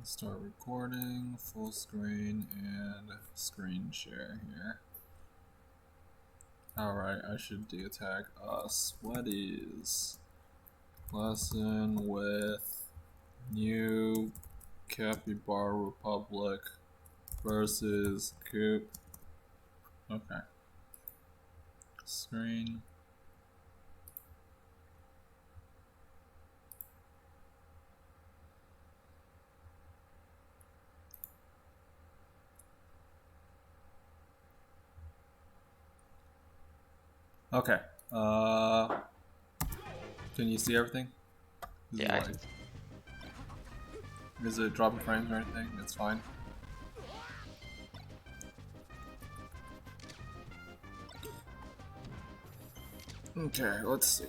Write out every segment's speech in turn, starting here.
Start recording, full screen, and screen share here. Alright, I should tag us. What is lesson with new Capybara Republic versus Coop? Okay. Screen. Okay. Can you see everything? Yeah. Is it dropping frames or anything? It's fine. Okay, let's see.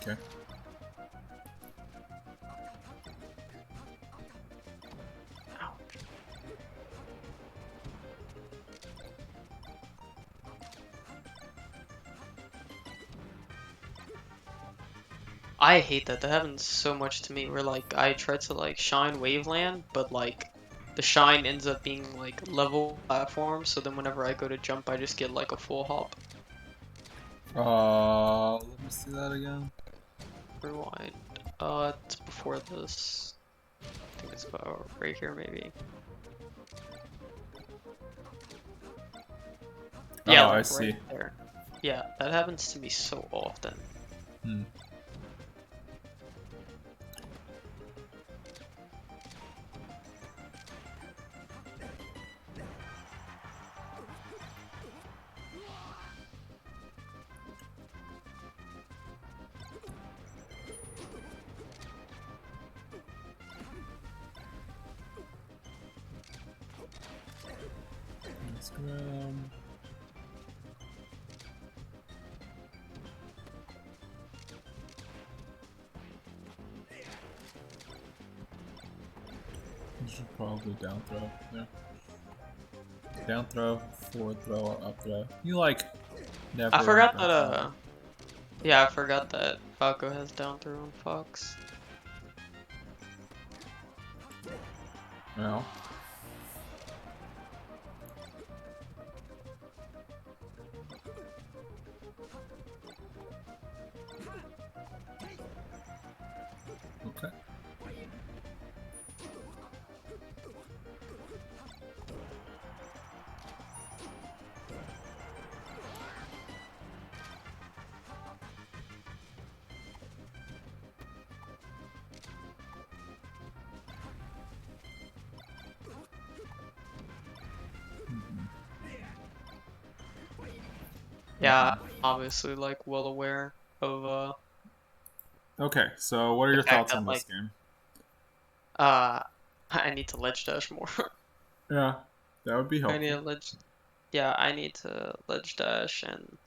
Okay. I hate that. That happens so much to me where like I try to like shine Waveland, but like the shine ends up being like level platform, so then whenever I go to jump I just get like a full hop. Let me see that again. Rewind. It's before this. I think it's about right here maybe. Yeah, Oh, I like see. right there. Yeah, that happens to me so often. Hmm. Instagram. You should probably down throw there. Down throw, forward throw, or up throw. You like never. I forgot that yeah, I forgot that Falco has down throw on Fox. No. Okay. Yeah, obviously like well aware of Okay, so what are the your fact thoughts that on this like game? uh I need to ledge dash more. Yeah, that would be I need helpful. to ledge yeah, I need to ledge dash and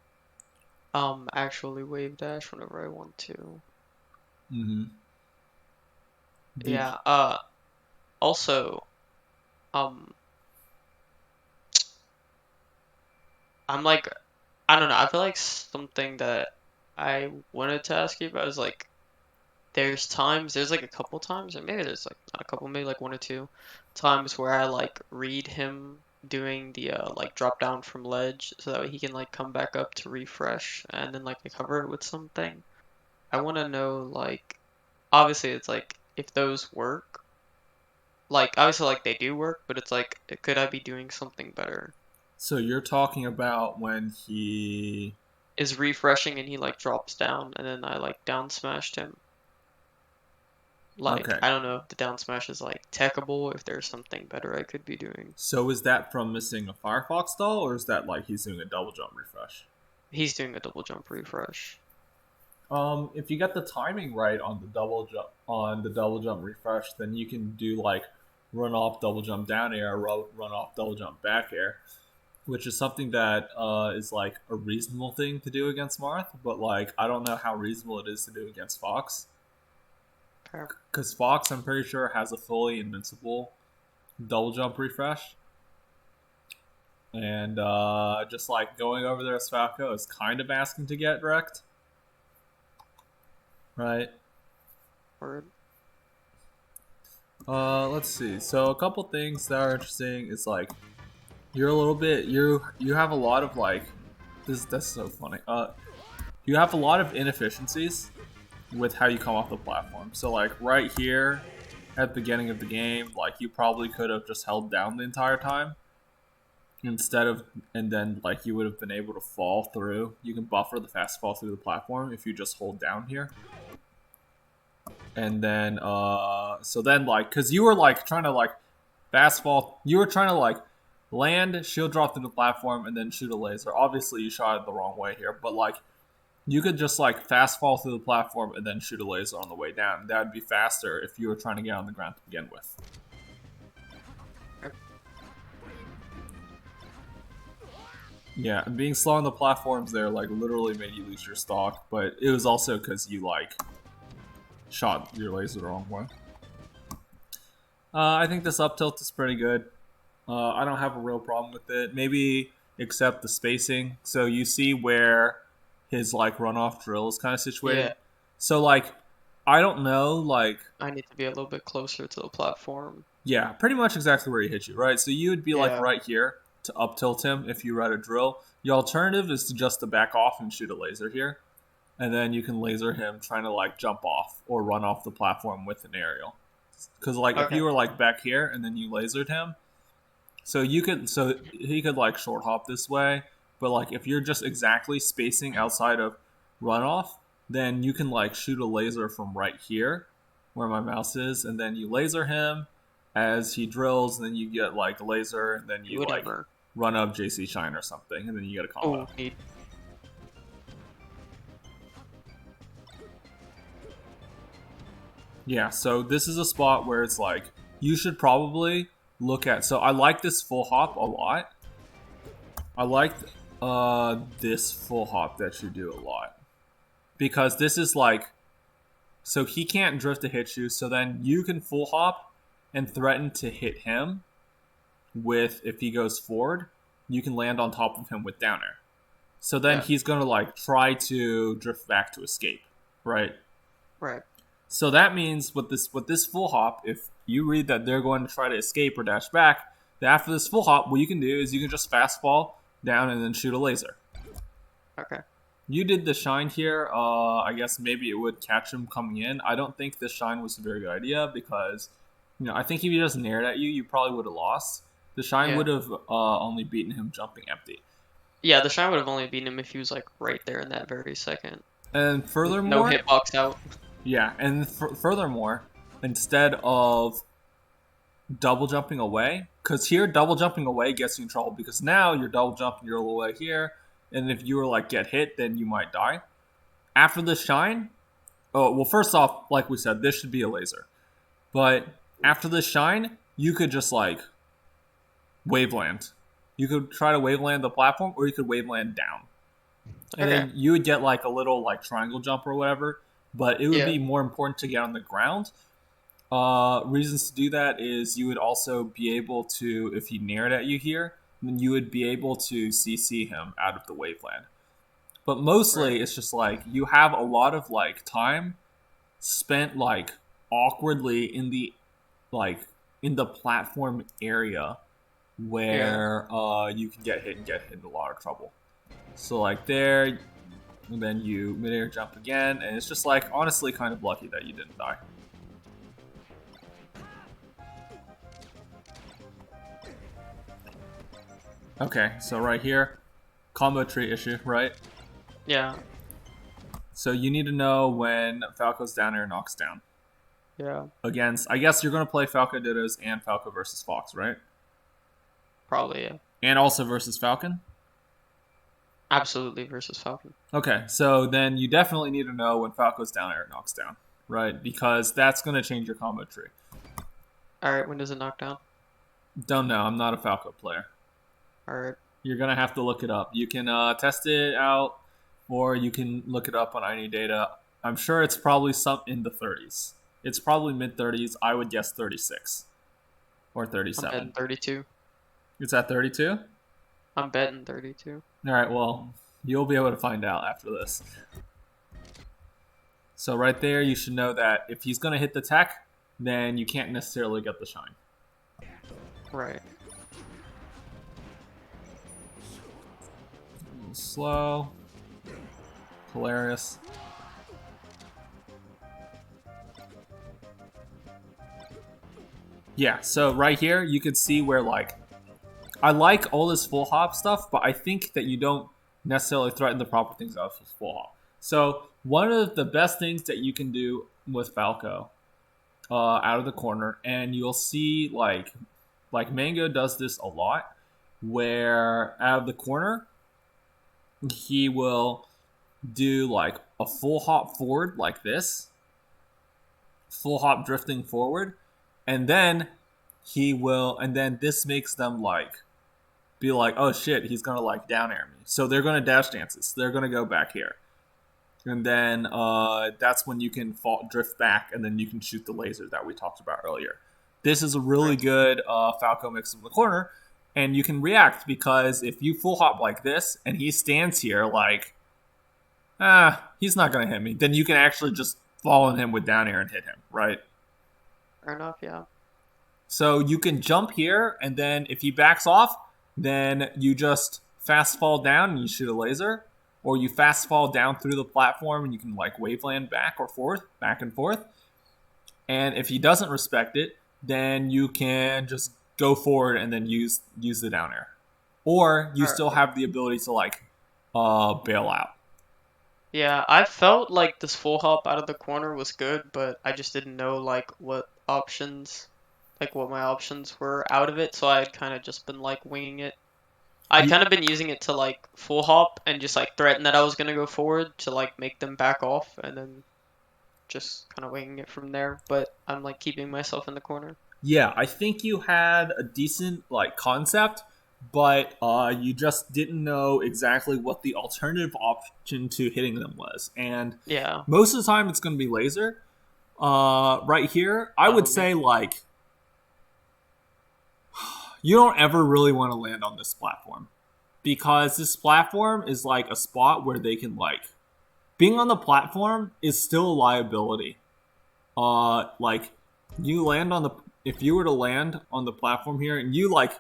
actually wave dash whenever I want to. Mm-hmm. Yeah, also um I'm like I don't know, I feel like something that I wanted to ask you about is like there's like a couple times, or maybe there's like not a couple, maybe like one or two times where I like read him doing the like drop down from ledge so that way he can like come back up to refresh and then like cover it with something. I want to know like obviously it's like if those work, like obviously like they do work, but it's like could I be doing something better? So you're talking about when he. Is refreshing and he like drops down and then I like down smashed him. Like, Okay. I don't know if the down smash is like techable, if there's something better I could be doing. So is that from missing a Firefox doll, or is that like he's doing a double jump refresh? He's doing a double jump refresh. If you get the timing right on the double jump refresh, then you can do like run off double jump down air, run off double jump back air, which is something that is like a reasonable thing to do against Marth, but like I don't know how reasonable it is to do against Fox. Okay. Because Fox, I'm pretty sure, has a fully invincible double jump refresh. And just like going over there as Falco is kind of asking to get wrecked. Right? Word. Let's see. So a couple things that are interesting is like you're a little bit you have a lot of like that's so funny. You have a lot of inefficiencies with how you come off the platform. So like right here at the beginning of the game, like you probably could have just held down the entire time instead of, and then like you would have been able to fall through. You can buffer the fast fall through the platform if you just hold down here. And then so then like because you were like trying to like fast fall, you were trying to like land, shield drop through the platform, and then shoot a laser. Obviously you shot it the wrong way here, but like you could just like fast fall through the platform and then shoot a laser on the way down. That would be faster if you were trying to get on the ground to begin with. Yeah, and being slow on the platforms there like literally made you lose your stock, but it was also because you like shot your laser the wrong way. I think this up tilt is pretty good. I don't have a real problem with it. Maybe except the spacing. So you see where his like runoff drill is kind of situated. Yeah. So like I don't know, like I need to be a little bit closer to the platform. yeah, pretty much exactly where he hit you, right? So you would be like Yeah. right here to up tilt him if you read a drill. The alternative is to just to back off and shoot a laser here. And then you can laser him trying to like jump off or run off the platform with an aerial. Because like if Okay. you were like back here and then you lasered him, so he could like short hop this way, but like if you're just exactly spacing outside of runoff, then you can like shoot a laser from right here where my mouse is, and then you laser him as he drills, and then you get like a laser, and then you like Whatever. run up JC Shine or something, and then you get a combo. Oh, need. Yeah, so this is a spot where it's like you should probably look at. So I like this full hop a lot. I like this full hop that you do a lot because this is like so he can't drift to hit you. So then you can full hop and threaten to hit him with if he goes forward. You can land on top of him with downer. So then Yeah. he's gonna like try to drift back to escape, right? Right. So that means with this full hop, if you read that they're going to try to escape or dash back, then after this full hop, what you can do is you can just fastball down and then shoot a laser. Okay. You did the shine here. I guess maybe it would catch him coming in. I don't think this shine was a very good idea because, I think if he just nared at you, you probably would have lost. The shine Yeah. would have only beaten him jumping empty. Yeah, the shine would have only beaten him if he was like right there in that very second. And No furthermore, hitbox out. yeah, and furthermore, instead of double jumping away, because here double jumping away gets you in trouble because now you're double jumping your little way here, and if you were like get hit, then you might die. After the shine, oh well, first off, like we said, this should be a laser, but after the shine, you could just like waveland. You could try to waveland the platform, or you could waveland down, and Okay. then you would get like a little like triangle jump or whatever. But it would Yeah. be more important to get on the ground. Reasons to do that is you would also be able to, if he nared at you here, then you would be able to CC him out of the waveland. But mostly, Right. it's just like you have a lot of like time spent like awkwardly in the platform area where you can get hit and get hit in a lot of trouble. So like there, and then you midair jump again, and it's just like honestly kind of lucky that you didn't die. Okay, so right here, combo tree issue, right? Yeah. So you need to know when Falco's down air knocks down. Yeah. Against, I guess you're going to play Falco Dittos and Falco versus Fox, right? Probably. Yeah. And also versus Falcon? Absolutely versus Falcon. Okay, so then you definitely need to know when Falco's down air knocks down, right? Because that's going to change your combo tree. Alright, when does it knock down? Don't know. I'm not a Falco player. Alright. You're going to have to look it up. You can test it out, or you can look it up on ID data. I'm sure it's probably some in the 30s. It's probably mid 30s. I would guess 36 or I'm 37. betting 32. It's at 32? I'm betting 32. All right, well, you'll be able to find out after this. So right there, you should know that if he's going to hit the tech, then you can't necessarily get the shine. Right. Slow. Hilarious. Yeah, so right here, you can see where, like, I like all this full hop stuff, but I think that you don't necessarily threaten the proper things out of full hop. So one of the best things that you can do with Falco out of the corner, and you'll see like Mango does this a lot, where out of the corner he will do like a full hop forward like this, full hop drifting forward, and then this makes them like be like, oh shit, he's gonna like down air me. So they're gonna dash dances. They're gonna go back here. And then that's when you can drift back, and then you can shoot the laser that we talked about earlier. This is a really good Falco mix in the corner, and you can react because if you full hop like this and he stands here like, he's not gonna hit me, then you can actually just fall on him with down air and hit him, right? Fair enough, yeah. So you can jump here, and then if he backs off, then you just fast fall down and you shoot a laser, or you fast fall down through the platform and you can like waveland back or forth, back and forth. And if he doesn't respect it, then you can just go forward and then use the down air, or you still have the ability to like bail out. Yeah, I felt like this full hop out of the corner was good, but I just didn't know like what my options were out of it, so I had kind of just been like winging it. I'd kind of been using it to like full hop and just like threaten that I was gonna go forward to like make them back off, and then just kind of winging it from there. But I'm like keeping myself in the corner. Yeah, I think you had a decent like concept, but you just didn't know exactly what the alternative option to hitting them was. And Yeah. most of the time, it's going to be laser. Right here, I would say like you don't ever really want to land on this platform, because this platform is like a spot where they can like being on the platform is still a liability. Like you land on the if you were to land on the platform here and you like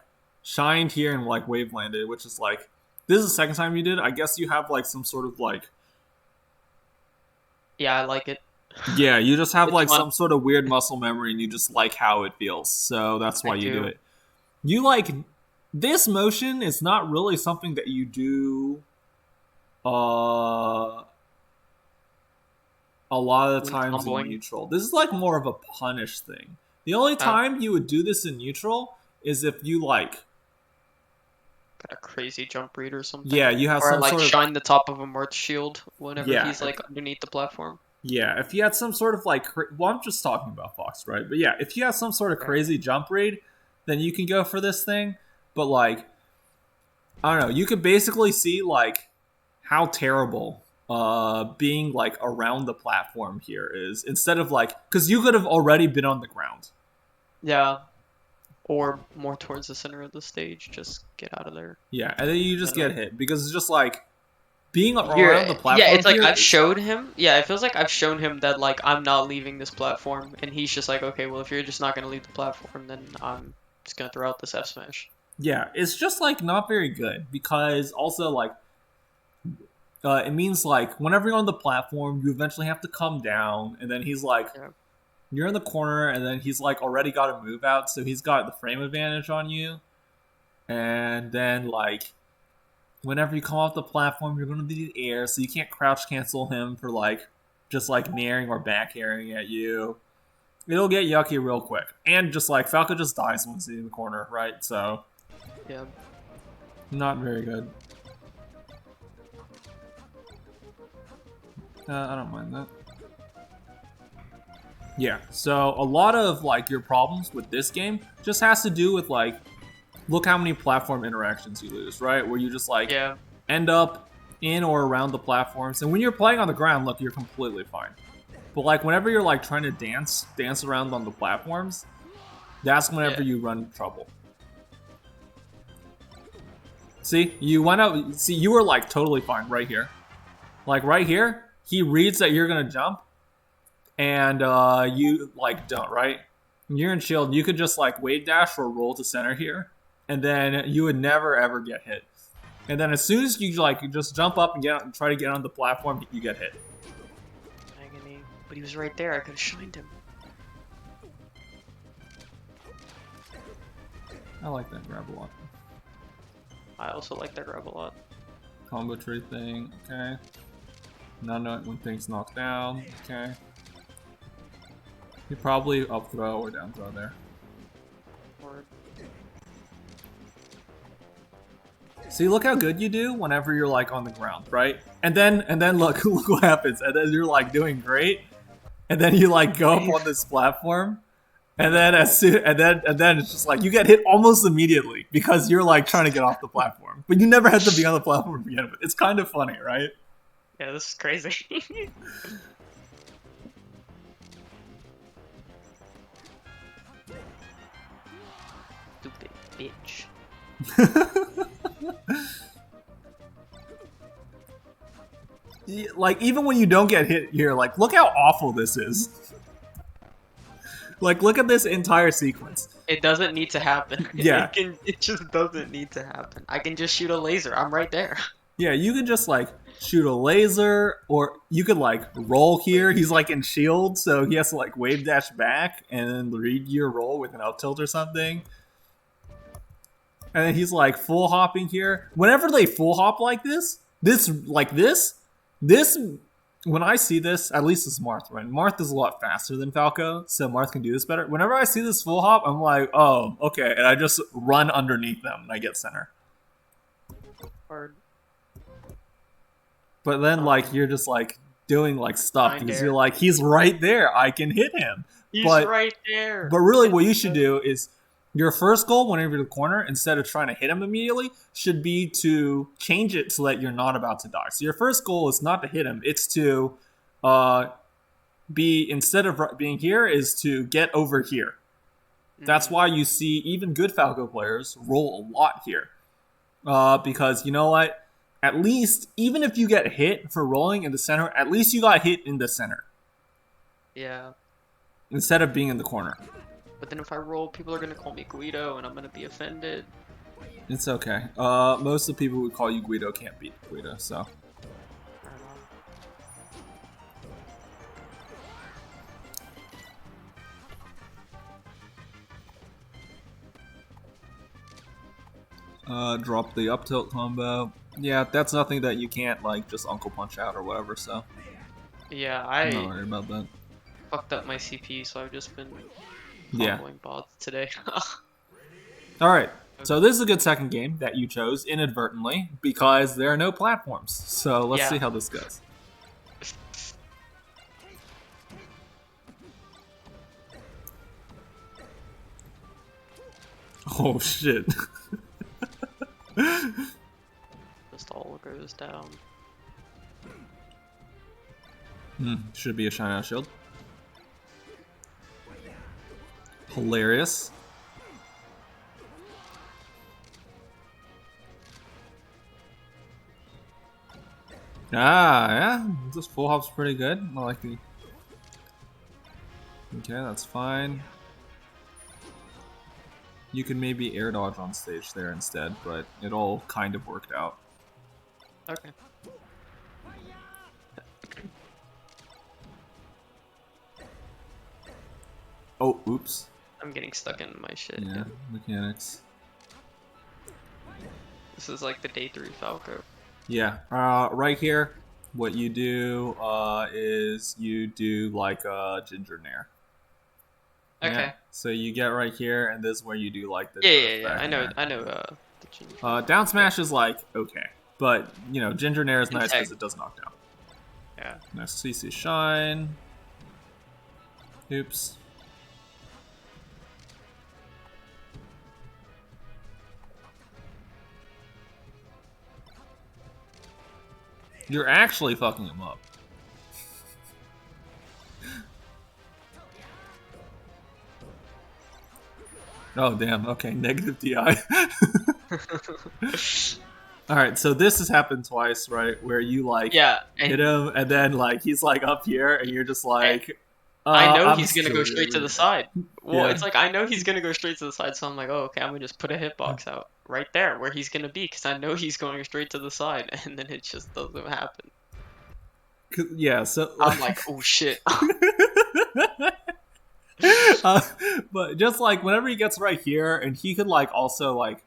shined here and like wave landed, which is like this is the second time you did. I guess you have like some sort of like Yeah, I like it. yeah, you just have It's like fun. some sort of weird muscle memory and you just like how it feels. So that's why I you do do. it. You like this motion is not really something that you do a lot of the When times in comboing. neutral. This is like more of a punish thing. The only time you would do this in neutral is if you like Got a crazy jump read or something. yeah, you have Or I some like sort of shine the top of a Mirth shield whenever yeah, he's like underneath the platform. yeah, if you had some sort of like well, I'm just talking about Fox, right? But yeah, if you have some sort of crazy jump read, then you can go for this thing. But like I don't know, you can basically see like how terrible being like around the platform here is, instead of like because you could have already been on the ground. Yeah. Or more towards the center of the stage. Just get out of there. Yeah, and then you just get hit because it's just like being You're, around the yeah, platform it's like here I've is- showed him. Yeah, it feels like I've shown him that like I'm not leaving this platform, and he's just like, okay, well if you're just not gonna leave the platform, then I'm just gonna throw out this F smash. yeah, it's just like not very good because also like it means like whenever you're on the platform, you eventually have to come down, and then he's like, you're in the corner, and then he's like already got a move out, so he's got the frame advantage on you, and then like whenever you come off the platform, you're going to be in the air, so you can't crouch cancel him for like just like naring or back airing at you. It'll get yucky real quick, and just like Falco just dies once he's in the corner, right? So Yeah. not very good. I don't mind that. Yeah, so a lot of like your problems with this game just has to do with like, look how many platform interactions you lose, right? Where you just like Yeah. end up in or around the platforms. And when you're playing on the ground, look, you're completely fine. But like whenever you're like trying to dance around on the platforms, that's whenever you run into trouble. See, you went out. See, you were like totally fine right here. Like right here, he reads that you're gonna jump, and you like don't, right? You're in shield. You could just like wave dash or roll to center here, and then you would never ever get hit. And then as soon as you like just jump up and try to get on the platform, you get hit. Agony. But he was right there. I could have shined him. I like that grab a lot. I also like that grab a lot. Combo tree thing, okay. Not knowing when things knock down, okay. You probably up throw or down throw there. Word. See, look how good you do whenever you're like on the ground, right? And then look what happens. And then you're like doing great, and then you like go up on this platform, and then and then it's just like you get hit almost immediately because you're like trying to get off the platform, but you never had to be on the platform to begin with. It's kind of funny, right? Yeah, this is crazy. Stupid bitch. Like even when you don't get hit here, like look how awful this is. Like look at this entire sequence. It doesn't need to happen. Yeah. It just doesn't need to happen. I can just shoot a laser. I'm right there. Yeah, you can just like shoot a laser, or you could like roll here. He's like in shield, so he has to like wave dash back and then read your roll with an up tilt or something. And then he's like full hopping here. Whenever they full hop like this, when I see this, at least it's Marth, right? Marth is a lot faster than Falco, so Marth can do this better. Whenever I see this full hop, I'm like, oh, okay, and I just run underneath them and I get center. Hard. But then, like, you're just like doing like stuff because dare. you're like, he's right there, I can hit him. He's But- right there. But really, what you should do is your first goal whenever you're in the corner, instead of trying to hit him immediately, should be to change it so that you're not about to die. So your first goal is not to hit him; it's to be, instead of being here, is to get over here. That's why you see even good Falco players roll a lot here, because you know what? At least, even if you get hit for rolling in the center, at least you got hit in the center Yeah. instead of being in the corner. But then if I roll, people are gonna call me Guido, and I'm gonna be offended. It's okay. Most of the people who call you Guido can't beat Guido, so. I don't know. Drop the up tilt combo. Yeah, that's nothing that you can't like just Uncle Punch out or whatever, so Yeah, I'm not I worried about that. fucked up my CP, so I've just been Yeah. following bots today. Alright, so this is a good second game that you chose inadvertently because there are no platforms. So let's Yeah. see how this goes. Oh shit. Just all goes down. Should be a shine out shield. Hilarious. Yeah, this full hop's pretty good. I like the. Okay, that's fine. You can maybe air dodge on stage there instead, but it all kind of worked out. Okay. Oh, oops. I'm getting stuck in my shit. Yeah, mechanics. This is like the day 3 Falco. Yeah, right here, what you do is you do like a ginger nair. Okay. Yeah, so you get right here, and this is where you do like the. Yeah. I know. The ginger. Down smash is like okay, but you know ginger nair is nice because Okay. it does knock down. Yeah. Nice CC shine. Oops. You're actually fucking him up. Oh, damn. Okay, negative DI. Alright, so this has happened twice, right? Where you, like, Yeah, hit and him, and then, like, he's, like, up here, and you're just like, I know I'm he's gonna still go gonna straight to the react. side. Well, Yeah. it's like I know he's gonna go straight to the side, so I'm like, oh, okay, I'm gonna just put a hitbox out right there where he's gonna be, because I know he's going straight to the side, and then it just doesn't happen. Yeah, so, I'm like... like, oh shit. uh, but just, like, whenever he gets right here, and he could, like, also, like,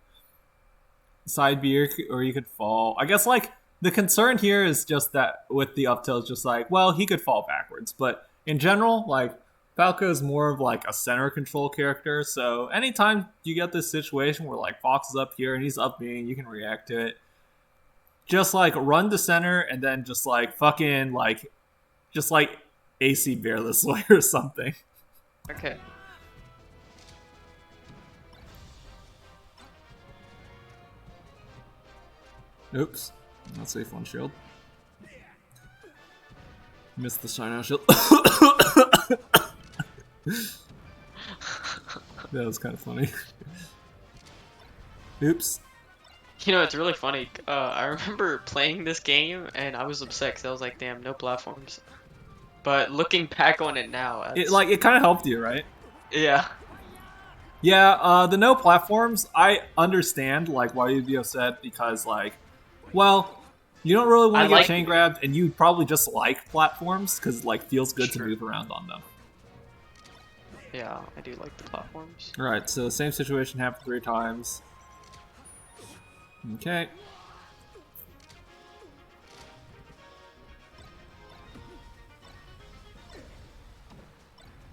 side B or he could fall. I guess, like, the concern here is just that with the up tilt, just like, well, he could fall backwards. But in general, like, Falco is more of like a center control character. So anytime you get this situation where like Fox is up here and he's up B, you can react to it. Just like run to center and then just like fucking like just like AC bear this way or something. Okay. Oops. Not safe on shield. Missed the shine out shield. That was kind of funny. Oops. You know, it's really funny. I remember playing this game and I was upset because I was like, damn, no platforms. But looking back on it now, It that's like it kind of helped you, right? yeah. Yeah, the no platforms, I understand like why you'd be upset because like, well, you don't really want I to get like chain grabbed, and you probably just like platforms because like feels good to sure. move around on them. Yeah, I do like the platforms. All right, so same situation happened 3 times. Okay.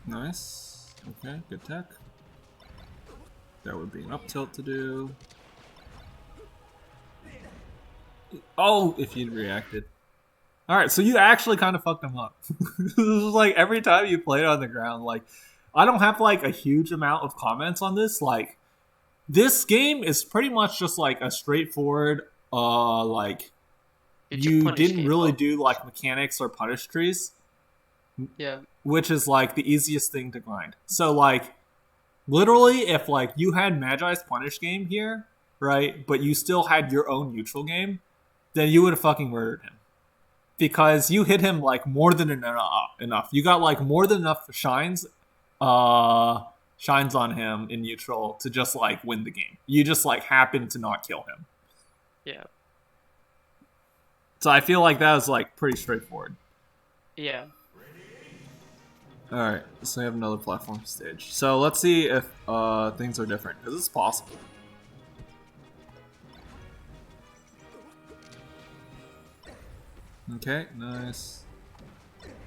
Nice. Okay, good tech. That would be an up tilt to do. Oh, if you'd reacted. Alright, so you actually kind of fucked him up. This is like every time you play it on the ground, like, I don't have like a huge amount of comments on this. Like, this game is pretty much just like a straightforward, like, It's your you punish didn't game, really well. do like mechanics or punish trees, Yeah. which is like the easiest thing to grind. So, like, literally, if like you had Magi's punish game here, right, but you still had your own neutral game, then you would have fucking murdered him because you hit him like more than enough. You got like more than enough shines on him in neutral to just like win the game. You just like happen to not kill him. Yeah. So I feel like that was like pretty straightforward. Yeah. All right, so we have another platform stage. So let's see if things are different because it's possible. Okay, nice.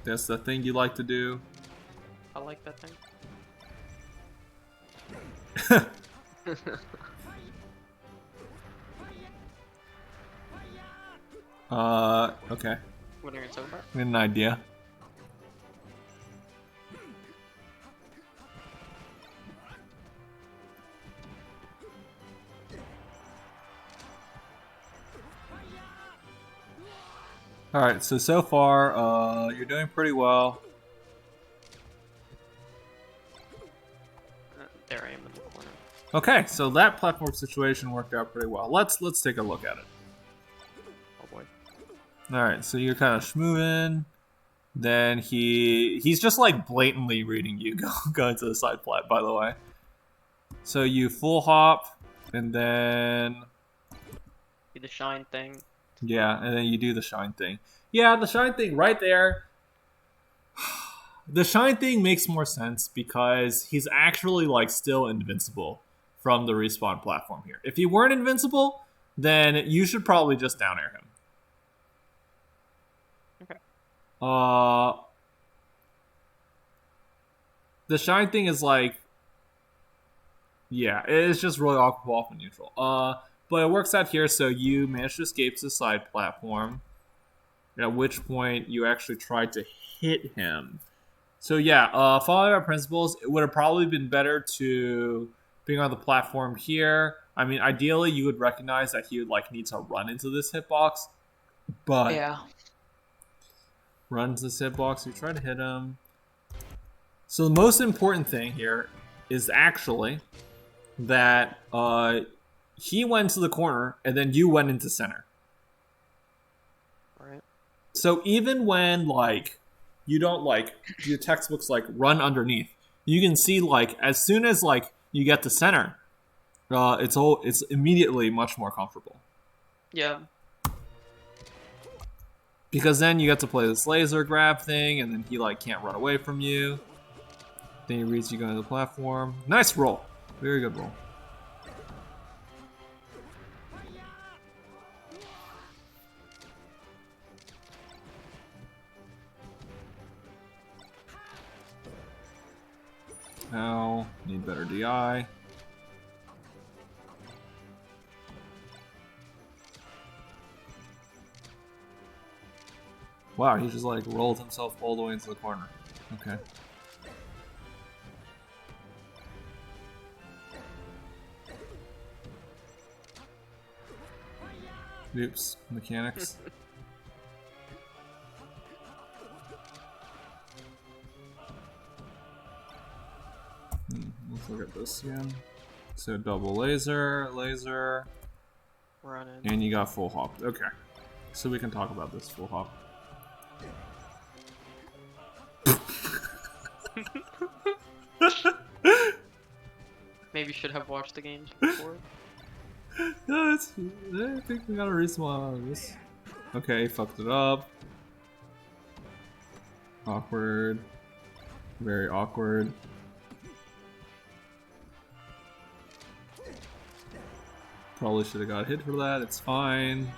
That's the thing you like to do. I like that thing. Okay. What are you talking about? I had an idea. Alright, so far, you're doing pretty well. There I am in the corner. Okay, so that platform situation worked out pretty well. Let's take a look at it. Oh boy. Alright, so you're kind of schmoving. Then he's just like blatantly reading you going to the side plat, by the way. So you full hop, and then Do the shine thing. yeah, and then you do the shine thing. Yeah, the shine thing right there. The shine thing makes more sense because he's actually like still invincible from the respawn platform here. If he weren't invincible, then you should probably just down air him. Okay. The shine thing is like, yeah, it's just really awkward off and neutral. But it works out here, so you manage to escape to the side platform. at which point you actually tried to hit him. So yeah, following our principles, it would have probably been better to being on the platform here. I mean, ideally, you would recognize that he would like need to run into this hitbox, but Yeah. runs this hitbox. You try to hit him. So the most important thing here is actually that he went to the corner and then you went into center. Right. So even when like you don't like your textbooks like run underneath, you can see like as soon as like you get to center, it's immediately much more comfortable. Yeah. Because then you get to play this laser grab thing, and then he like can't run away from you. Then he reads you going to the platform. Nice roll, very good roll. Now need better DI. Wow, he just like rolled himself all the way into the corner. Okay. Oops, mechanics. Let's look at this again. So double laser, Running. and you got full hop. Okay, so we can talk about this full hop. Maybe should have watched the games before. No, I think we got a reasonable amount of this. Okay, fucked it up. Awkward. Very awkward. Probably should have got hit for that. It's fine.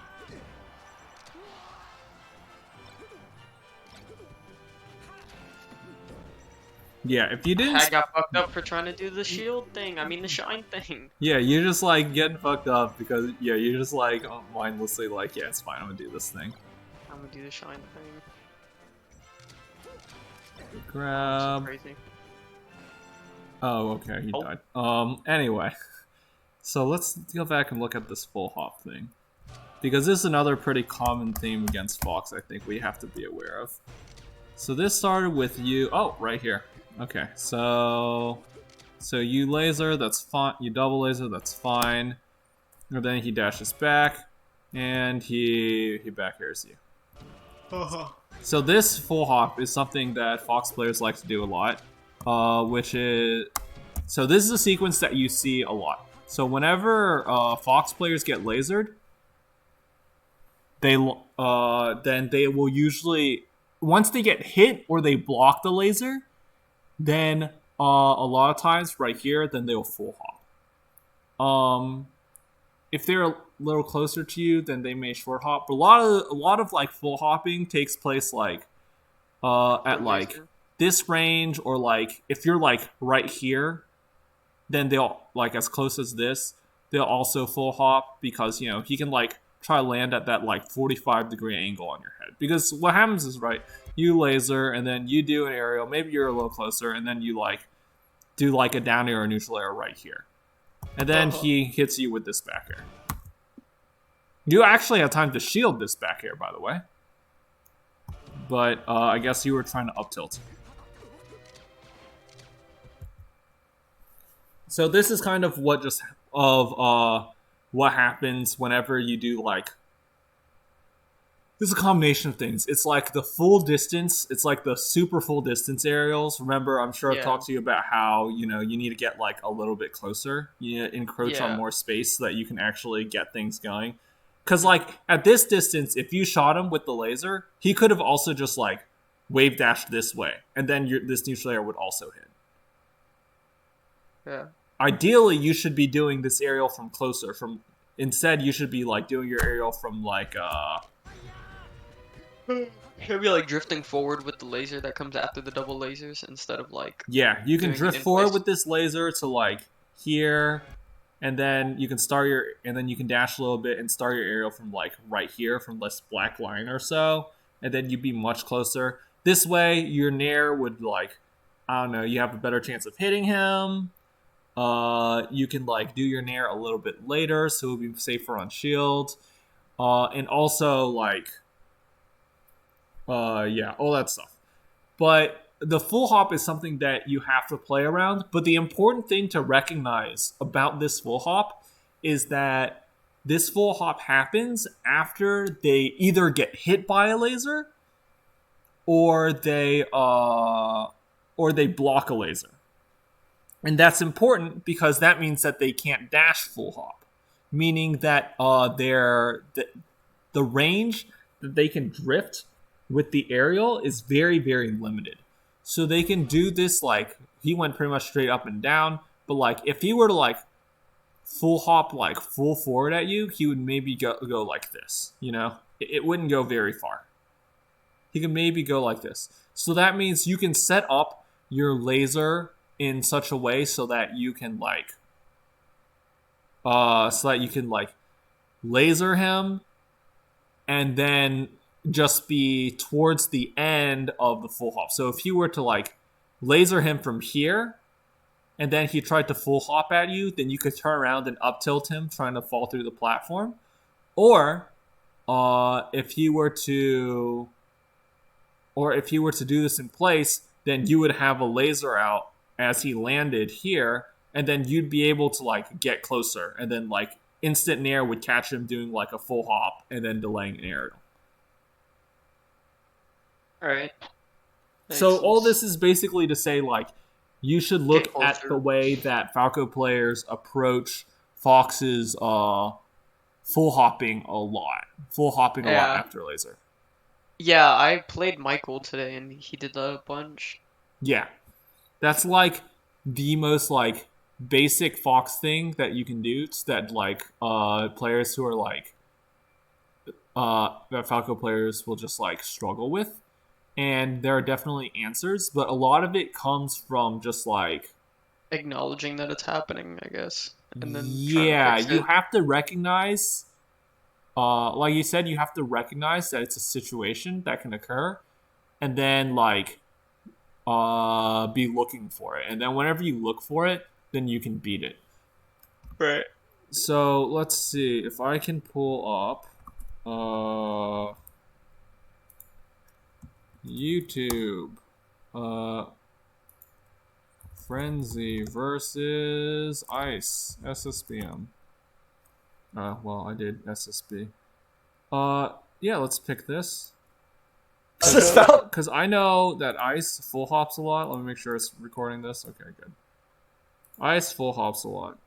Yeah, if you didn't. I got fucked up for trying to do the shield thing. I mean, the shine thing. Yeah, you're just like getting fucked up because yeah, you're just like mindlessly like, yeah, it's fine. I'm gonna do this thing. I'm gonna do the shine thing. Grab. Crazy. Oh, okay, he died. Anyway, so let's go back and look at this full hop thing, because this is another pretty common theme against Fox. I think we have to be aware of. So this started with you. Oh, right here. Okay, so you laser, that's fine. You double laser, that's fine. And then he dashes back, and he back airs you. So this full hop is something that Fox players like to do a lot, which is so this is a sequence that you see a lot. So whenever Fox players get lasered, then they will usually once they get hit or they block the laser, then a lot of times right here, then they'll full hop. If they're a little closer to you, then they may short hop. But a lot of like full hopping takes place like at like this range, or like if you're like right here, then they'll like as close as this, they'll also full hop because you know he can like try to land at that like 45-degree angle on your head. Because what happens is right, you laser and then you do an aerial, maybe you're a little closer, and then you like do like a down air or neutral air right here. And then he hits you with this back air. You actually have time to shield this back air, by the way. But I guess you were trying to up tilt. So this is kind of what what happens whenever you do like. This is a combination of things. It's like the full distance. It's like the super full distance aerials. Remember, I'm sure I've talked to you about how, you know, you need to get like a little bit closer. You encroach on more space so that you can actually get things going. Because like at this distance, if you shot him with the laser, he could have also just like wave dashed this way. And then this neutral air would also hit. Yeah. Ideally, you should be doing this aerial from closer. Instead, you should be like doing your aerial from like Should be like drifting forward with the laser that comes after the double lasers instead of like. Yeah, you can drift forward with this laser to like here, and then you can you can dash a little bit and start your aerial from like right here from this black line or so. and then you'd be much closer. This way, your nair would like, I don't know, you have a better chance of hitting him. You can like do your nair a little bit later, so it'll be safer on shield. And also like, yeah, all that stuff. But the full hop is something that you have to play around. But the important thing to recognize about this full hop is that this full hop happens after they either get hit by a laser or they block a laser. And that's important because that means that they can't dash full hop, meaning that the range that they can drift with the aerial is very, very limited. So they can do this like he went pretty much straight up and down, but like if he were to like full hop like full forward at you, he would maybe go like this. It wouldn't go very far. He could maybe go like this. So that means you can set up your laser in such a way so that you can like laser him and then just be towards the end of the full hop. So if you were to like laser him from here and then he tried to full hop at you, then you could turn around and up tilt him trying to fall through the platform. Or if he were to do this in place, then you would have a laser out as he landed here, and then you'd be able to like get closer, and then like instant nair would catch him doing like a full hop and then delaying an aerial. All right. So all this is basically to say like you should look at the way that Falco players approach Fox's full hopping a lot after laser. Yeah, I played Michael today and he did that a bunch. Yeah. That's like the most like basic Fox thing that you can do that like players who are like that Falco players will just like struggle with. And there are definitely answers, but a lot of it comes from just like acknowledging that it's happening, I guess. And then you have to recognize like you said, you have to recognize that it's a situation that can occur and then like be looking for it. And then whenever you look for it, then you can beat it. Right. So let's see if I can pull up YouTube Frenzy versus Ice SSBM. Well, I did SSB. Yeah, let's pick this. Because I know that Ice full hops a lot. Let me make sure it's recording this. Okay, good. Ice full hops a lot.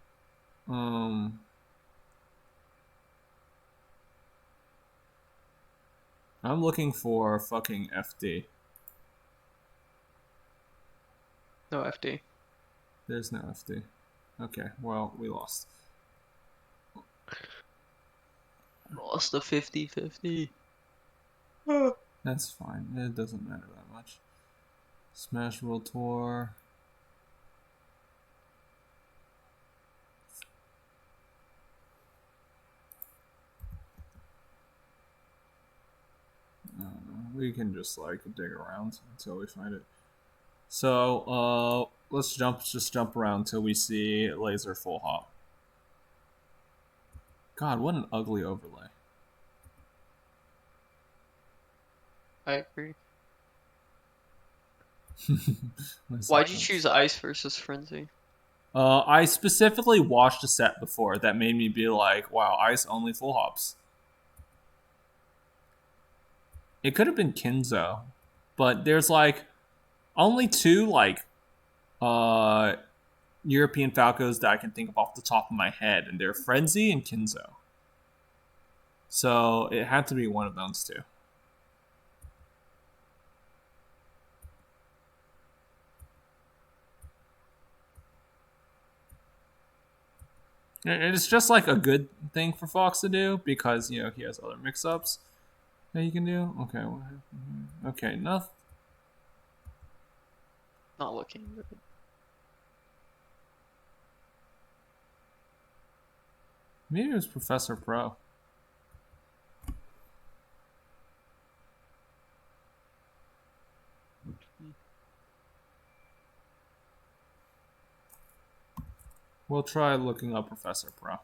I'm looking for fucking FD. No FD. There's no FD. Okay, well, we lost. Lost the 50-50. That's fine. It doesn't matter that much. Smash World Tour. We can just like dig around until we find it. So let's just jump around until we see laser full hop. God, what an ugly overlay. I agree. Why'd you choose Ice versus Frenzy? I specifically watched a set before that made me be like, wow, Ice only full hops. It could have been Kinzo, but there's like only two like European Falcos that I can think of off the top of my head, and they're Frenzy and Kinzo. So it had to be one of those two. And it's just like a good thing for Fox to do because he has other mix-ups that you can do. Okay, okay, nothing. Not looking good. Maybe it was Professor Pro. We'll try looking up Professor Pro.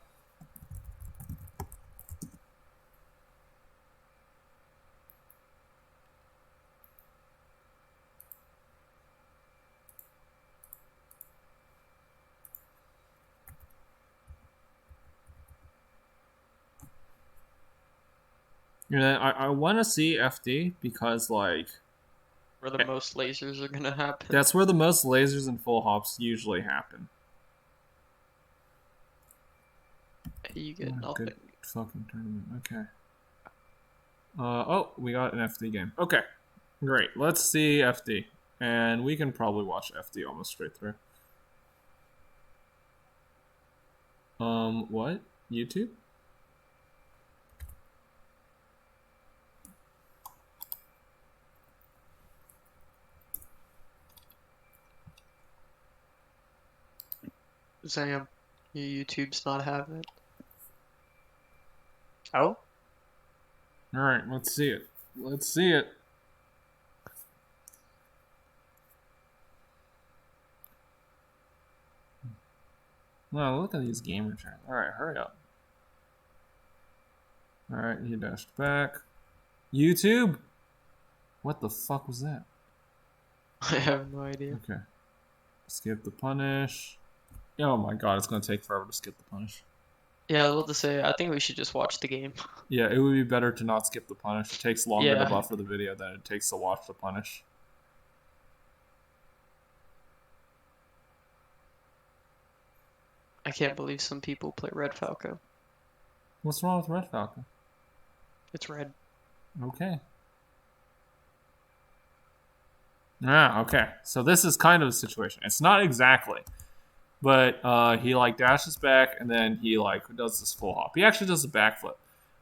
Yeah, I want to see FD because, like, Where the most lasers are gonna happen. that's where the most lasers and full hops usually happen. You get nothing. Good fucking tournament. Okay. Oh, we got an FD game. Okay, great. Let's see FD, and we can probably watch FD almost straight through. What? YouTube? Sam, your YouTube's not having it. Oh? Alright, let's see it. Let's see it. Wow, look at these gamer chats. Alright, hurry up. Alright, he dashed back. YouTube? What the fuck was that? I have no idea. Okay. Skip the punish. Oh my god, it's gonna take forever to skip the punish. Yeah, I was about to say, I think we should just watch the game. Yeah, it would be better to not skip the punish. It takes longer to Yeah. buffer the video than it takes to watch the punish. I can't believe some people play Red Falco. What's wrong with Red Falcon? It's red. Okay. Ah, okay. So this is kind of a situation. It's not exactly. But he like dashes back and then he like does this full hop. He actually does a backflip.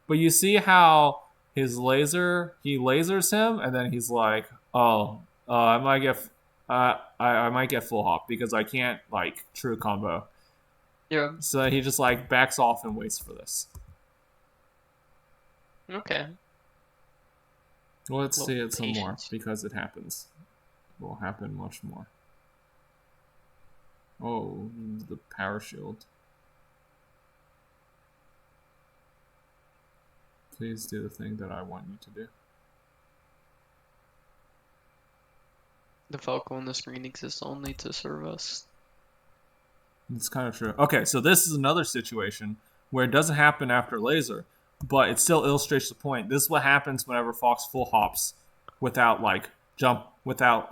But you see how his laser, he lasers him and then he's like, oh, I might get I might get full hop because I can't like true combo. Yeah. So he just like backs off and waits for this. Okay. Well, let's see it some more patience. because it happens. It will happen much more. Oh, the power shield. Please do the thing that I want you to do. The Falco on the screen exists only to serve us. It's kind of true. Okay, so this is another situation where it doesn't happen after laser, but it still illustrates the point. This is what happens whenever Fox full hops without like without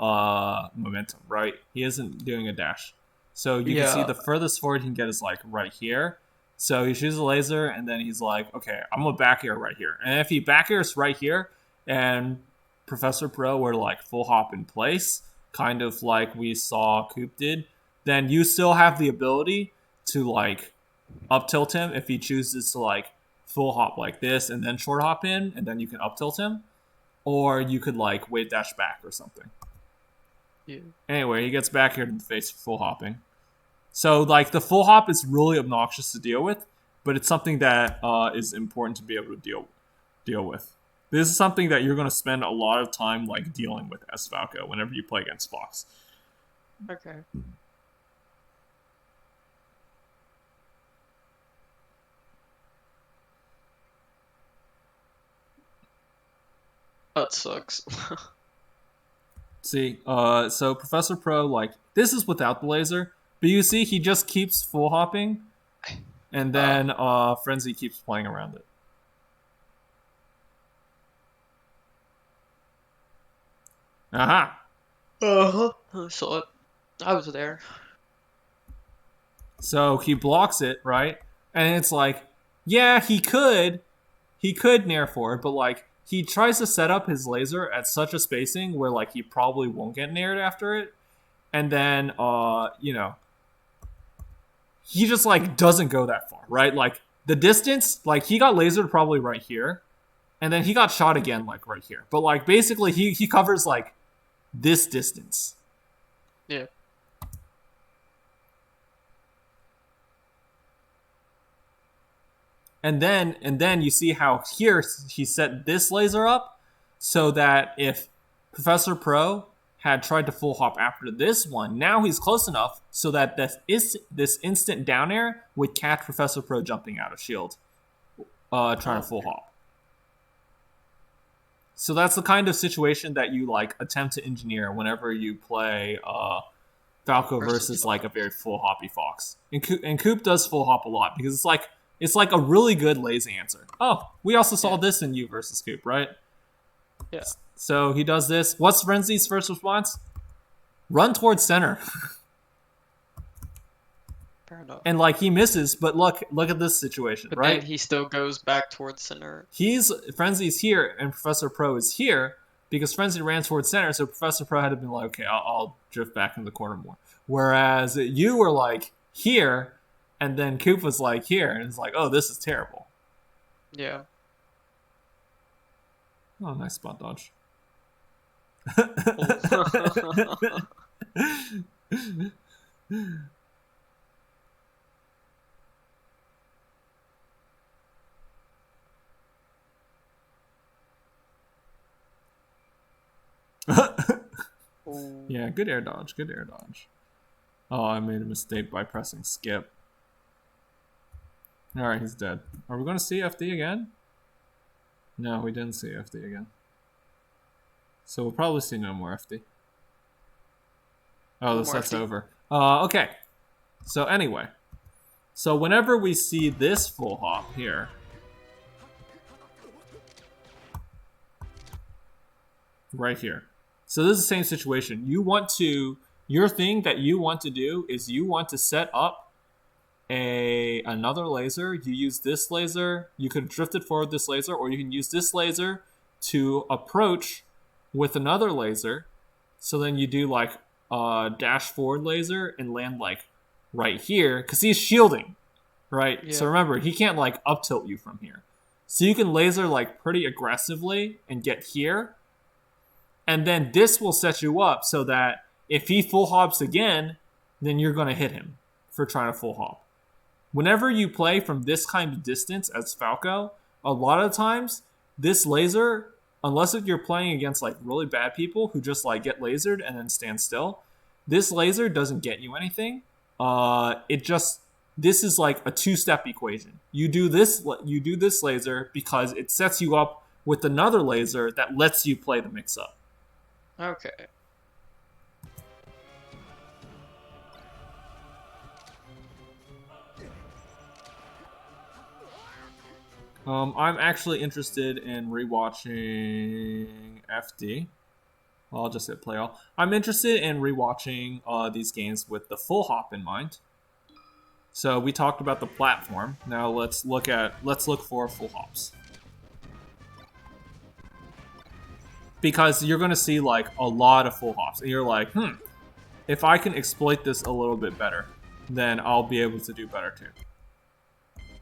momentum, right? He isn't doing a dash. So you can see the furthest forward he can get is like right here. So he shoots a laser and then he's like, okay, I'm gonna back air right here. And if he back airs right here and Professor Pro were like full hop in place, kind of like we saw Coop did, then you still have the ability to like up tilt him if he chooses to like full hop like this and then short hop in and then you can up tilt him. Or you could like wave dash back or something. Yeah. Anyway, he gets back here to the face for full hopping. So like the full hop is really obnoxious to deal with, but it's something that is important to be able to deal with. This is something that you're going to spend a lot of time like dealing with as Falco whenever you play against Fox. Okay. That sucks. See, so Professor Pro, like, this is without the laser, but you see he just keeps full hopping, and then Frenzy keeps playing around it. Aha! I saw it. I was there. So he blocks it, right? And it's like, yeah, he could nair forward, but like, he tries to set up his laser at such a spacing where like he probably won't get naired after it. And then he just like doesn't go that far, right? Like the distance, like he got lasered probably right here, and then he got shot again like right here. But like basically he covers like this distance. Yeah. And then you see how here he set this laser up so that if Professor Pro had tried to full hop after this one, now he's close enough so that this instant down air would catch Professor Pro jumping out of shield, trying to full hop. So that's the kind of situation that you like attempt to engineer whenever you play Falco versus like a very full hoppy fox. And Coop does full hop a lot because it's like a really good lazy answer. Oh, we also saw this in you versus Coop, right? Yeah. So he does this. What's Frenzy's first response? Run towards center. Fair enough. And like he misses, but look at this situation, But right? then he still goes back towards center. Frenzy's here and Professor Pro is here because Frenzy ran towards center, so Professor Pro had to be like, okay, I'll drift back in the corner more. Whereas you were like here, and then Coop was like here, and it's like, oh, this is terrible. Yeah. Oh, nice spot dodge. Yeah, good air dodge. Good air dodge. Oh, I made a mistake by pressing skip. Alright, he's dead. Are we going to see FD again? No, we didn't see FD again. So we'll probably see no more FD. Oh, the set's over. Okay. So anyway. So whenever we see this full hop here, right here. So this is the same situation. Your thing that you want to do is you want to set up another laser. You use this laser. You could drift it forward this laser, or you can use this laser to approach with another laser. So then you do like a dash forward laser and land like right here because he's shielding, right? Yeah. So remember, he can't like up tilt you from here. So you can laser like pretty aggressively and get here. And then this will set you up so that if he full hops again, then you're going to hit him for trying to full hop. Whenever you play from this kind of distance as Falco, a lot of times this laser, unless if you're playing against like really bad people who just like get lasered and then stand still, this laser doesn't get you anything. This is like a two-step equation. You do this laser because it sets you up with another laser that lets you play the mix-up. Okay. I'm actually interested in rewatching FD. Well, I'll just hit play all. I'm interested in rewatching these games with the full hop in mind. So we talked about the platform. Now let's look for full hops. Because you're going to see like a lot of full hops. And you're like, if I can exploit this a little bit better, then I'll be able to do better too.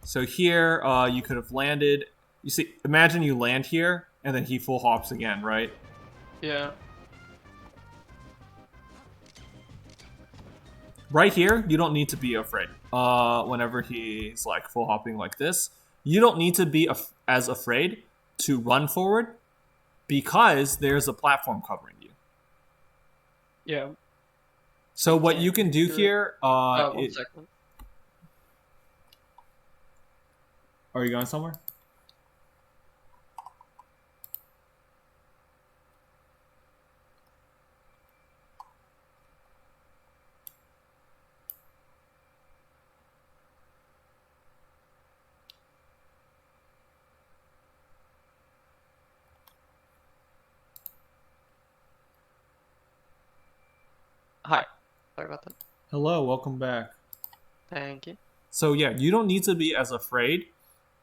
So here, you could have landed. You see, imagine you land here, and then he full hops again, right? Yeah. Right here, you don't need to be afraid. Whenever he's like full hopping like this, you don't need to be as afraid to run forward because there's a platform covering you. Yeah. So what you can do here... one second. Are you going somewhere? Hi. Sorry about that. Hello, welcome back. Thank you. So yeah, you don't need to be as afraid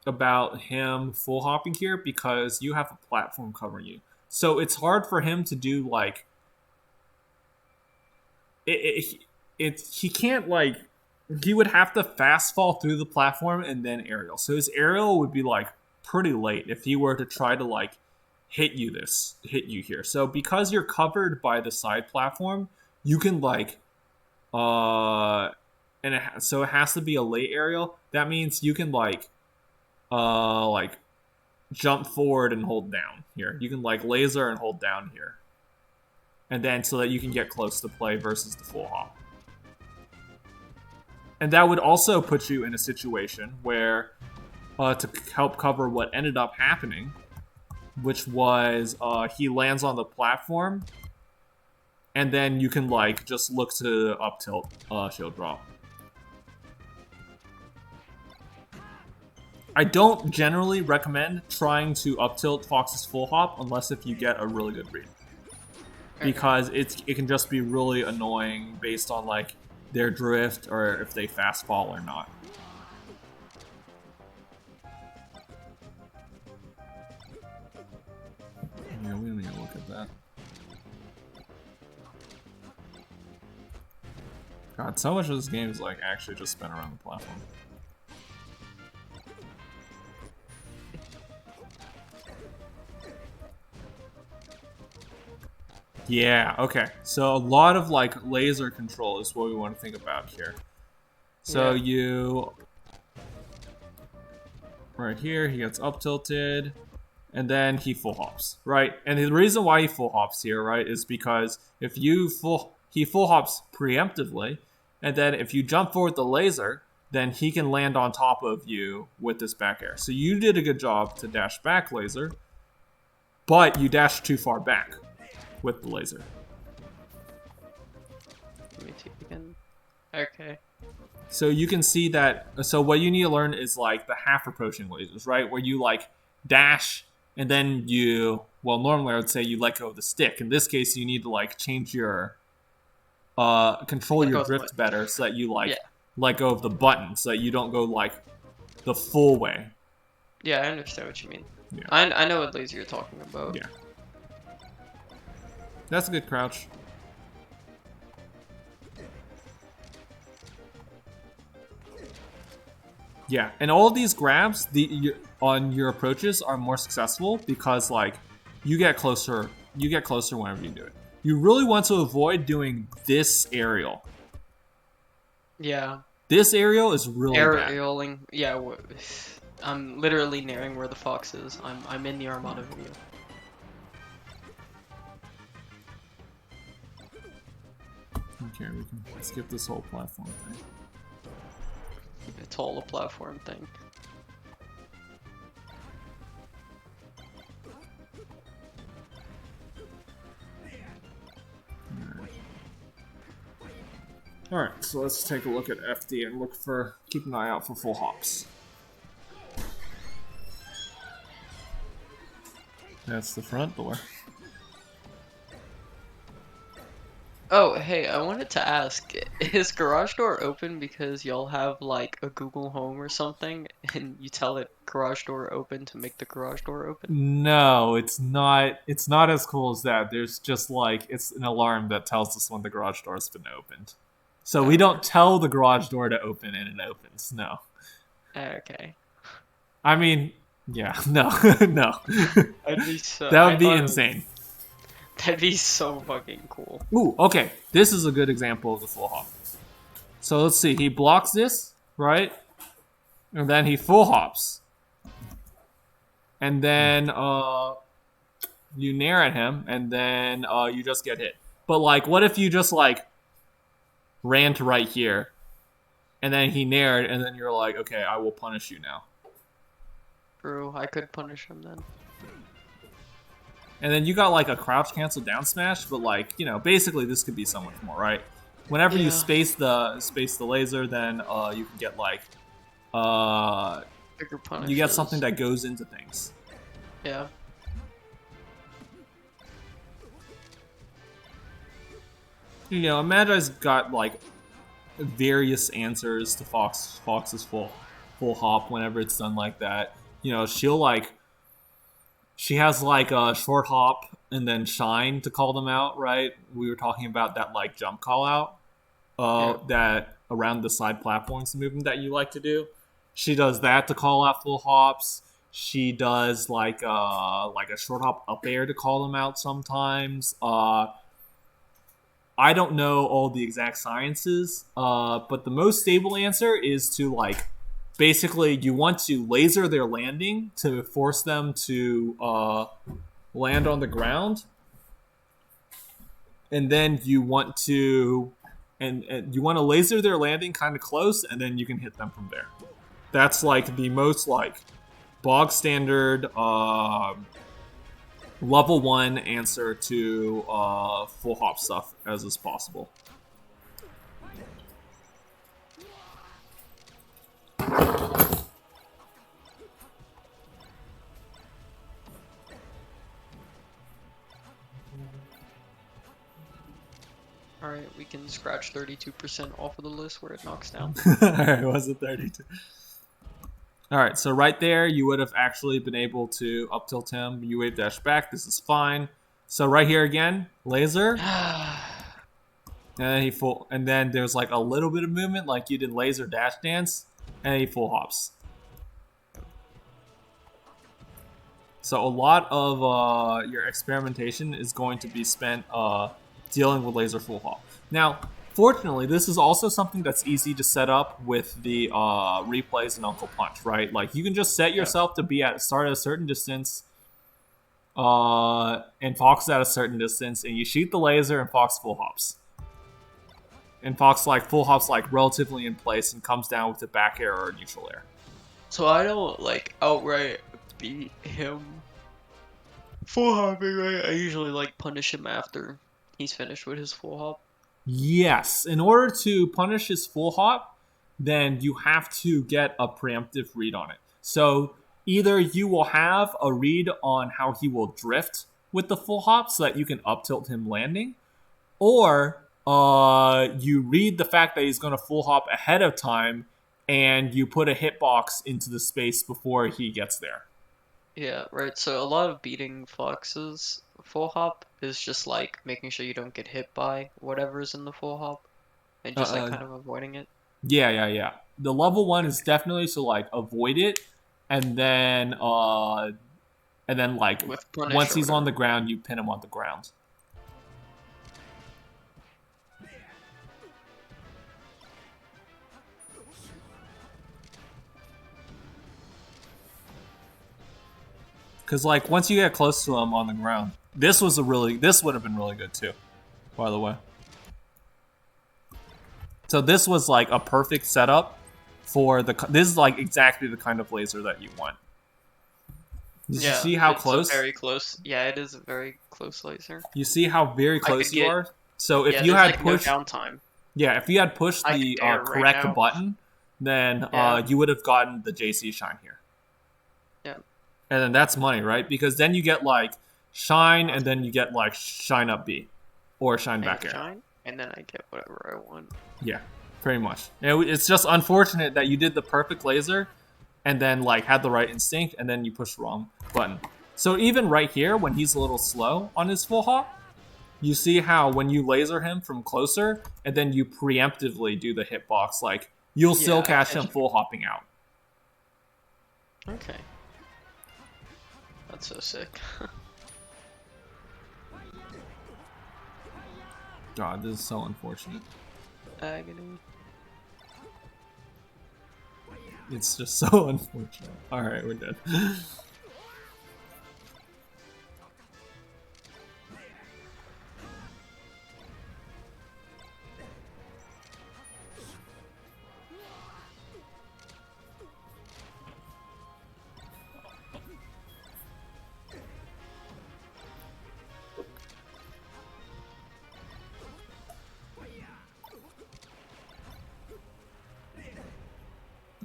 about him full hopping here because you have a platform covering you. So it's hard for him to do like he can't like he would have to fast fall through the platform and then aerial. So his aerial would be like pretty late if he were to try to like hit you here. So because you're covered by the side platform, you can like so it has to be a late aerial. That means you can like jump forward and hold down here. You can like laser and hold down here. and then so that you can get close to play versus the full hop. And that would also put you in a situation where, to help cover what ended up happening, which was he lands on the platform, and then you can like just look to up tilt shield drop. I don't generally recommend trying to up tilt Fox's full hop unless if you get a really good read, because it can just be really annoying based on like their drift or if they fast fall or not. Yeah, we don't need to look at that. God, so much of this game is like actually just spin around the platform. Yeah, okay. So a lot of like laser control is what we want to think about here. So you right here, he gets up tilted, and then he full hops, right? And the reason why he full hops here, right, is because if he full hops preemptively, and then if you jump forward the laser, then he can land on top of you with this back air. So you did a good job to dash back laser, but you dashed too far back with the laser. Let me see again. Okay. So you can see that. So what you need to learn is like the half approaching lasers, right? Where you like dash and then you, well, normally I would say you let go of the stick. In this case, you need to like change your, control your drift better so that you like let go of the button so that you don't go like the full way. Yeah, I understand what you mean. Yeah. I know what laser you're talking about. Yeah. That's a good crouch. Yeah, and all of these grabs on your approaches are more successful because like you get closer whenever you do it. You really want to avoid doing this aerial. Yeah. This aerial is really bad. Aerialing. Yeah, I'm literally nearing where the fox is. I'm in the Armada video. Okay, we can skip this whole platform thing. It's all a platform thing. Alright, so let's take a look at FD and keep an eye out for full hops. That's the front door. Oh, hey, I wanted to ask, is garage door open because y'all have like a Google Home or something and you tell it garage door open to make the garage door open? No, it's not. It's not as cool as that. There's just like, it's an alarm that tells us when the garage door has been opened. So we don't tell the garage door to open and it opens. No. Okay. I mean, yeah, no, no. That would be insane. That'd be so fucking cool. Ooh, okay. This is a good example of the full hop. So let's see. He blocks this, right? And then he full hops. And then you nair at him, and then you just get hit. But like, what if you just like ran to right here, and then he nared, and then you're like, okay, I will punish you now. True, I could punish him then. And then you got like a crouch cancel down smash, but like, you know, basically this could be so much more, right? Whenever you space the laser, then you can get like bigger punishes. You get something that goes into things. Yeah. You know, Magi's got like various answers to Fox's full hop whenever it's done like that. You know, she has like a short hop and then shine to call them out, right? We were talking about that like jump call out, that around the side platforms movement that you like to do. She does that to call out full hops. She does like a short hop up air to call them out sometimes. I don't know all the exact sciences, but the most stable answer is to like basically you want to laser their landing to force them to land on the ground. and then you want to and you want to laser their landing kind of close, and then you can hit them from there. That's like the most like bog standard level 1 answer to full hop stuff as is possible. Alright, we can scratch 32% off of the list where it knocks down. Alright, was it 32? Alright, so right there, you would have actually been able to up tilt him. You wave dash back. This is fine. So right here again, laser. And then there's like a little bit of movement, like you did laser dash dance, and he full hops. So a lot of your experimentation is going to be spent dealing with laser full hop. Now, fortunately, this is also something that's easy to set up with the replays in Uncle Punch, right? Like you can just set yourself to be start at a certain distance, and Fox at a certain distance, and you shoot the laser, and Fox full hops. And Fox like full hops like relatively in place and comes down with a back air or a neutral air. So I don't like outright beat him full hopping, right? I usually like punish him after he's finished with his full hop. Yes, in order to punish his full hop, then you have to get a preemptive read on it. So either you will have a read on how he will drift with the full hop so that you can up tilt him landing, or you read the fact that he's going to full hop ahead of time, and you put a hitbox into the space before he gets there. Yeah, right. So a lot of beating Fox's full hop is just like making sure you don't get hit by whatever's in the full hop, and just like kind of avoiding it. Yeah. The level 1 is definitely to like avoid it, and then like once he's on the ground, you pin him on the ground. Because like once you get close to him on the ground, this would have been really good too, by the way. So this was like a perfect setup for this is like exactly the kind of laser that you want. Did you see how close? Very close. Yeah, it is a very close laser. You see how very close you are? So if you had pushed downtime. Yeah, if you had pushed the correct button, then you would have gotten the JC shine here. Yeah. And then that's money, right? Because then you get like shine, and then you get like shine up B, or shine back air. Shine, and then I get whatever I want. Yeah, pretty much. It's just unfortunate that you did the perfect laser, and then like had the right instinct, and then you pushed the wrong button. So even right here, when he's a little slow on his full hop, you see how when you laser him from closer, and then you preemptively do the hitbox, like you'll still catch him full hopping out. Okay. That's so sick. God, this is so unfortunate. Agony. It's just so unfortunate. Alright, we're dead.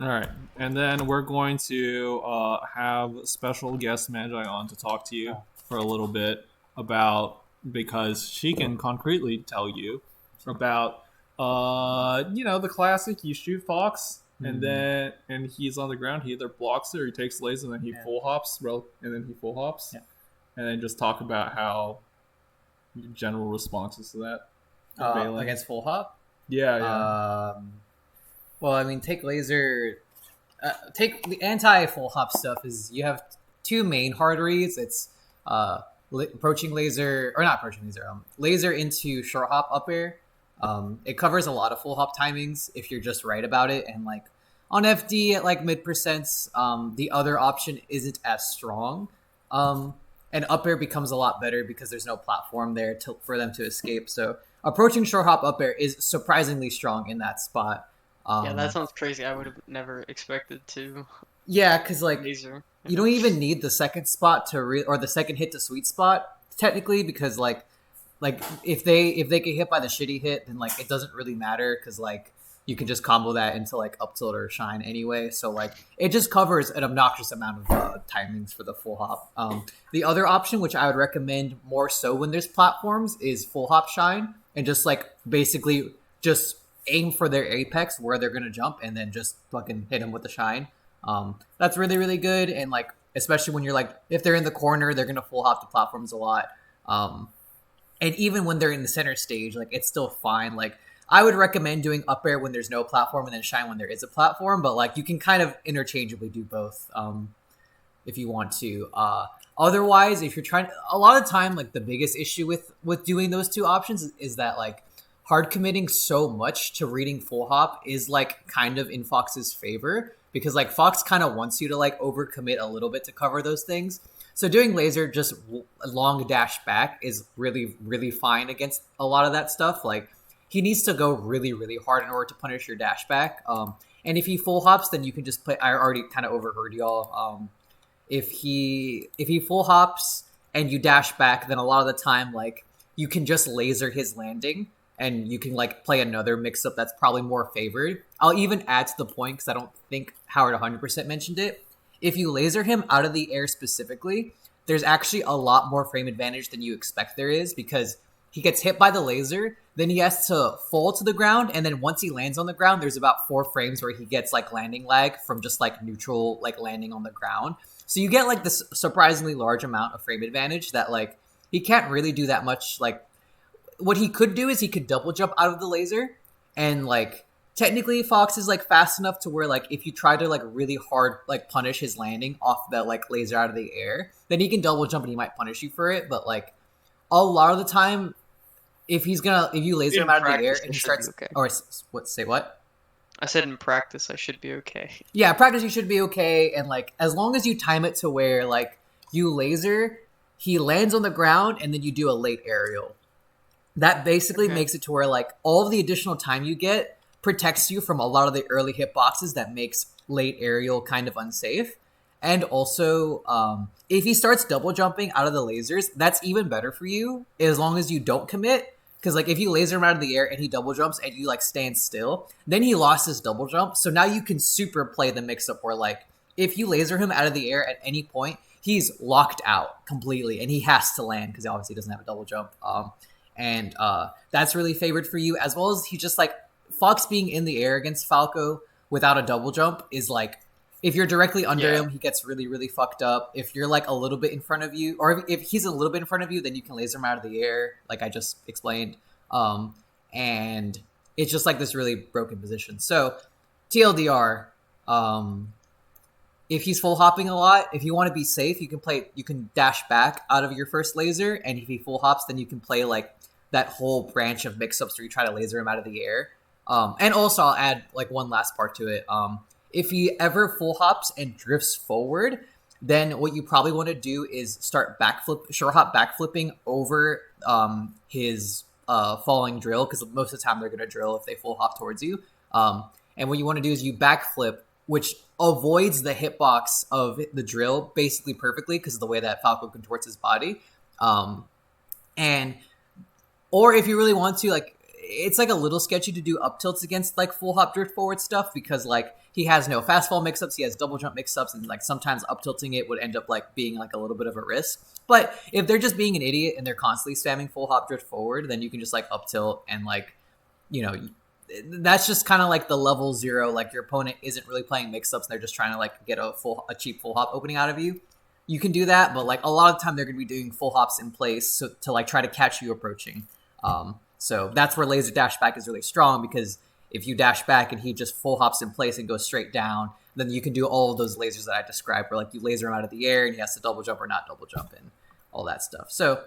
Alright, and then we're going to have special guest Magi on to talk to you for a little bit because she can concretely tell you about, the classic, you shoot Fox, and he's on the ground, he either blocks it or he takes laser, and then he full hops, and then just talk about general responses to that. Against full hop? Yeah. Well, I mean, take laser. Take the anti-full hop stuff. Is you have two main hard reads. It's approaching laser, or not approaching laser. Laser into short hop up air. It covers a lot of full hop timings if you're just right about it. And like on FD at like mid percents, the other option isn't as strong. and up air becomes a lot better because there's no platform there for them to escape. So approaching short hop up air is surprisingly strong in that spot. Yeah, that sounds crazy. I would have never expected to Yeah, because like laser. you don't even need the second spot or the second hit to sweet spot technically, because like if they get hit by the shitty hit, then like it doesn't really matter because like you can just combo that into like up tilt or shine anyway. So like it just covers an obnoxious amount of timings for the full hop. The other option, which I would recommend more so when there's platforms, is full hop shine, and just like basically just aim for their apex where they're gonna jump and then just fucking hit them with the shine. That's really really good, and like especially when you're like if they're in the corner, they're gonna full hop the platforms a lot. And even when they're in the center stage, like it's still fine. Like I would recommend doing up air when there's no platform and then shine when there is a platform, but like you can kind of interchangeably do both if you want to. Otherwise, if you're trying, a lot of the time, like the biggest issue with doing those two options is that like hard committing so much to reading full hop is like kind of in Fox's favor, because like Fox kind of wants you to like overcommit a little bit to cover those things. So doing laser just long dash back is really, really fine against a lot of that stuff. Like he needs to go really, really hard in order to punish your dash back. And if he full hops, then you can just play. I already kind of overheard y'all. If he full hops and you dash back, then a lot of the time like you can just laser his landing and you can like play another mix up that's probably more favored. I'll even add to the point because I don't think Howard 100% mentioned it. If you laser him out of the air specifically, there's actually a lot more frame advantage than you expect there is, because he gets hit by the laser, then he has to fall to the ground, and then once he lands on the ground, there's about 4 frames where he gets like landing lag from just like neutral like landing on the ground. So you get like this surprisingly large amount of frame advantage that like he can't really do that much. Like what he could do is he could double jump out of the laser, and like technically Fox is like fast enough to where like if you try to like really hard like punish his landing off the like laser out of the air, then he can double jump and he might punish you for it. But like a lot of the time, if you laser him out of the air and he starts okay. or what? I said in practice I should be okay. Yeah, practice you should be okay, and like as long as you time it to where like you laser, he lands on the ground and then you do a late aerial. That basically makes it to where like all of the additional time you get protects you from a lot of the early hitboxes that makes late aerial kind of unsafe. And also, if he starts double jumping out of the lasers, that's even better for you as long as you don't commit. Because like if you laser him out of the air and he double jumps and you like stand still, then he lost his double jump. So now you can super play the mix up where like if you laser him out of the air at any point, he's locked out completely and he has to land because he obviously doesn't have a double jump. And that's really favored for you, as well as he just like Fox being in the air against Falco without a double jump is like, if you're directly under him, he gets really, really fucked up. If you're like a little bit in front of you, or if he's a little bit in front of you, then you can laser him out of the air, like I just explained. And it's just like this really broken position. So TLDR, if he's full hopping a lot, if you want to be safe, you can dash back out of your first laser, and if he full hops, then you can play like that whole branch of mix-ups where you try to laser him out of the air. And also I'll add like one last part to it. If he ever full hops and drifts forward, then what you probably want to do is start short hop backflipping over his falling drill, because most of the time they're going to drill if they full hop towards you. And what you want to do is you backflip, which avoids the hitbox of the drill basically perfectly because of the way that Falco contorts his body. Or if you really want to, like, it's like a little sketchy to do up tilts against like full hop drift forward stuff, because like he has no fast fall mix-ups, he has double jump mix-ups, and like sometimes up tilting it would end up like being like a little bit of a risk. But if they're just being an idiot and they're constantly spamming full hop drift forward, then you can just like up tilt, and like, you know, that's just kind of like the level 0. Like your opponent isn't really playing mix-ups, and they're just trying to like get a cheap full hop opening out of you. You can do that, but like a lot of the time they're going to be doing full hops in place to like try to catch you approaching. So that's where laser dash back is really strong, because if you dash back and he just full hops in place and goes straight down, then you can do all of those lasers that I described, where like you laser him out of the air and he has to double jump or not double jump and all that stuff. So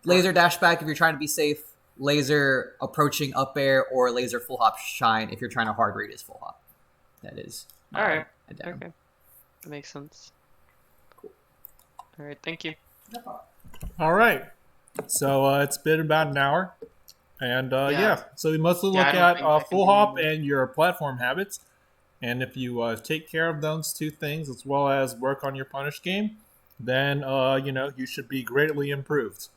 laser dash back if you're trying to be safe, laser approaching up air, or laser full hop shine if you're trying to hard read his full hop. That is all right. Okay, that makes sense. Cool. All right, thank you. No problem. All right. So it's been about an hour. And Yeah. so we mostly Yeah, I look don't at think I can full do hop anymore. and your platform habits. And if you take care of those two things as well as work on your punish game, then you should be greatly improved.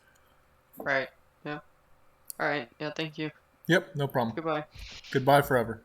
Right. Yeah. All right. Yeah, thank you. Yep, no problem. Goodbye. Goodbye forever.